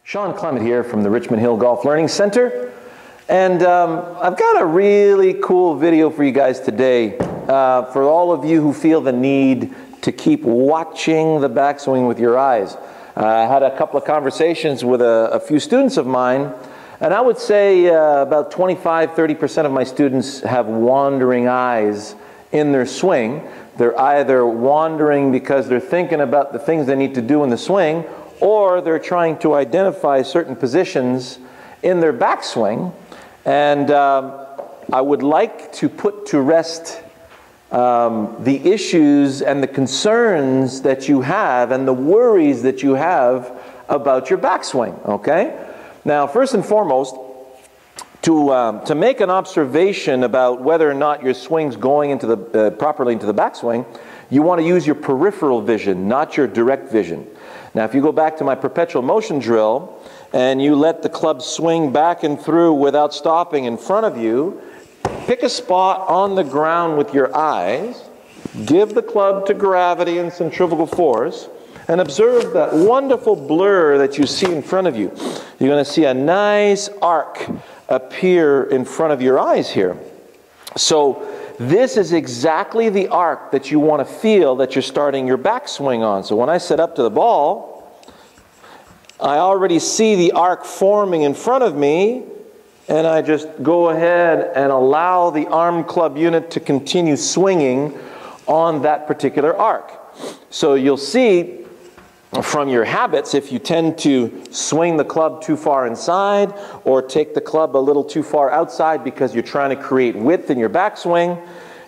Shawn Clement here from the Richmond Hill Golf Learning Center, and I've got a really cool video for you guys today for all of you who feel the need to keep watching the backswing with your eyes. I had a couple of conversations with a few students of mine, and I would say about 25–30% of my students have wandering eyes in their swing. They're either wandering because they're thinking about the things they need to do in the swing, or they're trying to identify certain positions in their backswing. And I would like to put to rest the issues and the concerns that you have and the worries that you have about your backswing, okay? Now, first and foremost, to make an observation about whether or not your swing's going into the properly into the backswing, you want to use your peripheral vision, not your direct vision. Now, if you go back to my perpetual motion drill and you let the club swing back and through without stopping in front of you, pick a spot on the ground with your eyes, give the club to gravity and centrifugal force, and observe that wonderful blur that you see in front of you. You're going to see a nice arc appear in front of your eyes here. So this is exactly the arc that you want to feel that you're starting your backswing on. So when I set up to the ball, I already see the arc forming in front of me, and I just go ahead and allow the arm club unit to continue swinging on that particular arc. So you'll see from your habits, if you tend to swing the club too far inside or take the club a little too far outside because you're trying to create width in your backswing,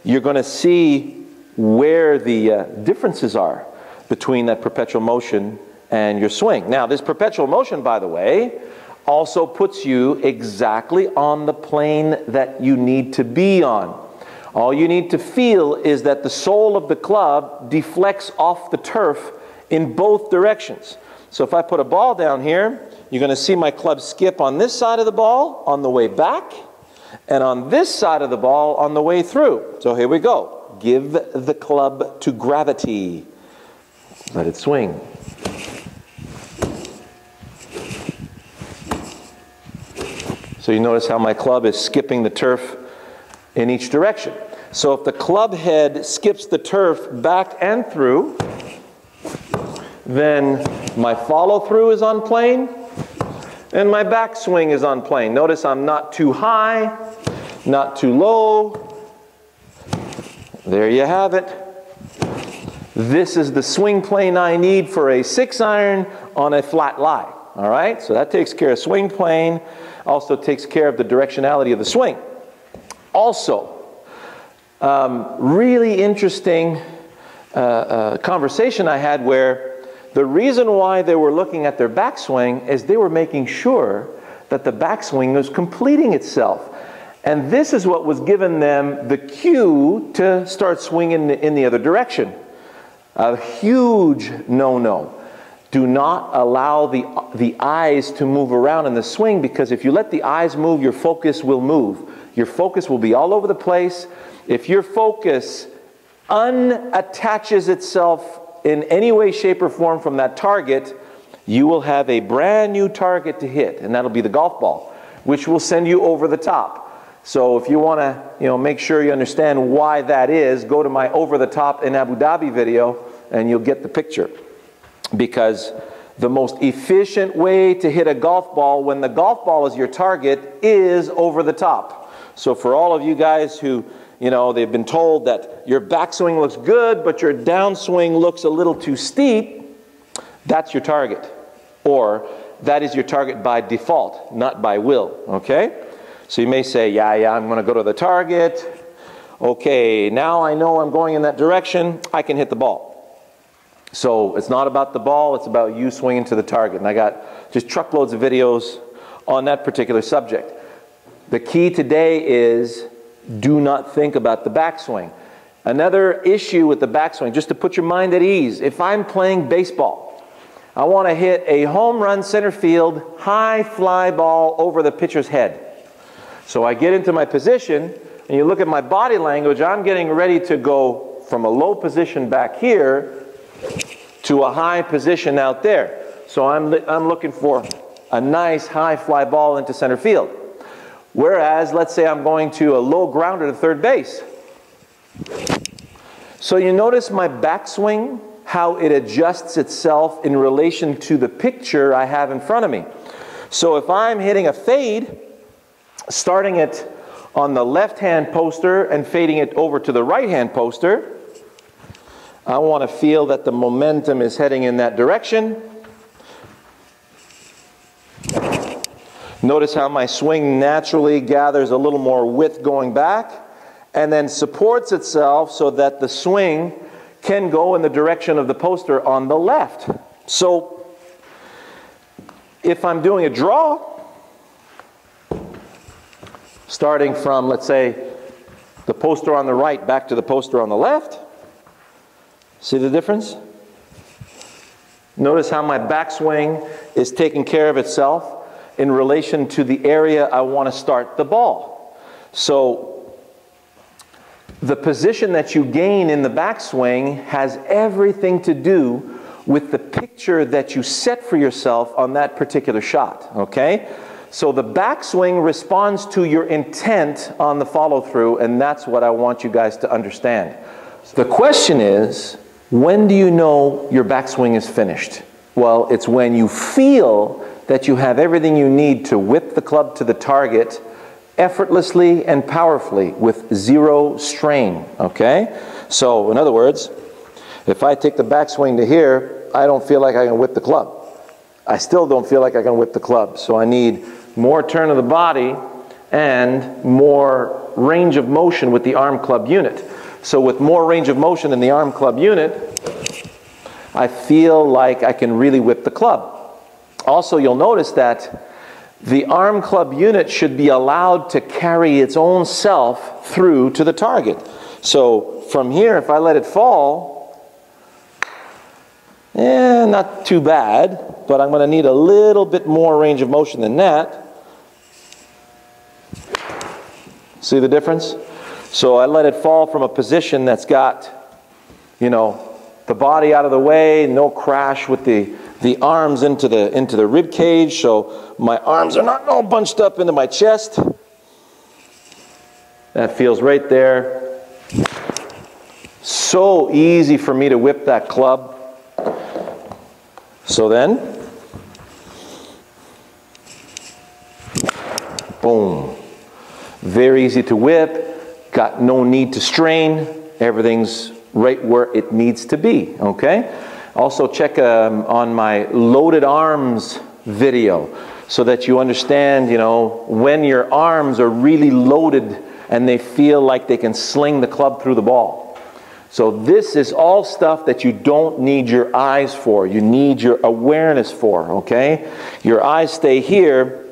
you're going to see where the differences are between that perpetual motion and your swing. Now, this perpetual motion, by the way, also puts you exactly on the plane that you need to be on. All you need to feel is that the sole of the club deflects off the turf in both directions. So if I put a ball down here, you're going to see my club skip on this side of the ball on the way back, and on this side of the ball on the way through. So here we go. Give the club to gravity. Let it swing. So you notice how my club is skipping the turf in each direction. So if the club head skips the turf back and through, then my follow through is on plane and my backswing is on plane. Notice I'm not too high, not too low. There you have it. This is the swing plane I need for a 6-iron on a flat lie. All right, so that takes care of swing plane, also takes care of the directionality of the swing. Also, really interesting conversation I had where the reason why they were looking at their backswing is they were making sure that the backswing was completing itself. And this is what was giving them the cue to start swinging in the other direction. A huge no-no. Do not allow the eyes to move around in the swing, because if you let the eyes move, your focus will move. Your focus will be all over the place. If your focus unattaches itself in any way, shape, or form from that target, you will have a brand new target to hit, and that'll be the golf ball, which will send you over the top. So if you want to, make sure you understand why that is, go to my Over the Top in Abu Dhabi video, and you'll get the picture. Because the most efficient way to hit a golf ball when the golf ball is your target is over the top. So for all of you guys who, they've been told that your backswing looks good, but your downswing looks a little too steep, that's your target. Or that is your target by default, not by will, okay? So you may say, yeah, I'm going to go to the target. Okay, now I know I'm going in that direction, I can hit the ball. So it's not about the ball, it's about you swinging to the target. And I got just truckloads of videos on that particular subject. The key today is do not think about the backswing. Another issue with the backswing, just to put your mind at ease, if I'm playing baseball, I want to hit a home run center field, high fly ball over the pitcher's head. So I get into my position, and you look at my body language, I'm getting ready to go from a low position back here to a high position out there. So I'm looking for a nice high fly ball into center field. Whereas, let's say I'm going to a low grounder to third base. So you notice my backswing, how it adjusts itself in relation to the picture I have in front of me. So if I'm hitting a fade, starting it on the left-hand poster and fading it over to the right-hand poster, I want to feel that the momentum is heading in that direction. Notice how my swing naturally gathers a little more width going back and then supports itself so that the swing can go in the direction of the poster on the left. So if I'm doing a draw, starting from, let's say, the poster on the right back to the poster on the left, see the difference? Notice how my backswing is taking care of itself in relation to the area I want to start the ball. So the position that you gain in the backswing has everything to do with the picture that you set for yourself on that particular shot, okay? So the backswing responds to your intent on the follow-through, and that's what I want you guys to understand. The question is, when do you know your backswing is finished? Well, it's when you feel that you have everything you need to whip the club to the target effortlessly and powerfully with zero strain, okay? So, in other words, if I take the backswing to here, I don't feel like I can whip the club. I still don't feel like I can whip the club. So I need more turn of the body and more range of motion with the arm club unit. So with more range of motion in the arm club unit, I feel like I can really whip the club. Also, you'll notice that the arm club unit should be allowed to carry its own self through to the target. So from here, if I let it fall, not too bad, but I'm going to need a little bit more range of motion than that. See the difference? So I let it fall from a position that's got, you know, the body out of the way, no crash with the arms into the rib cage, so my arms are not all bunched up into my chest. That feels right there. So easy for me to whip that club. So then, boom. Very easy to whip, got no need to strain, everything's right where it needs to be, okay? Also check on my loaded arms video so that you understand, you know, when your arms are really loaded and they feel like they can sling the club through the ball. So this is all stuff that you don't need your eyes for. You need your awareness for, okay? Your eyes stay here.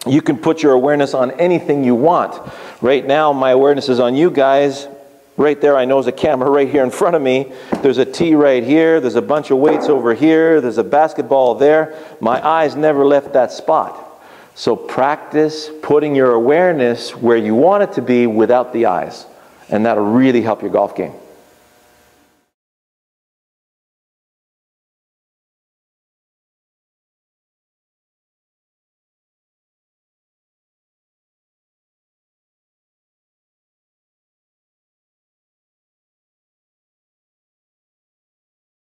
You can put your awareness on anything you want. Right now, my awareness is on you guys. Right there, I know there's a camera right here in front of me. There's a tee right here. There's a bunch of weights over here. There's a basketball there. My eyes never left that spot. So practice putting your awareness where you want it to be without the eyes. And that'll really help your golf game.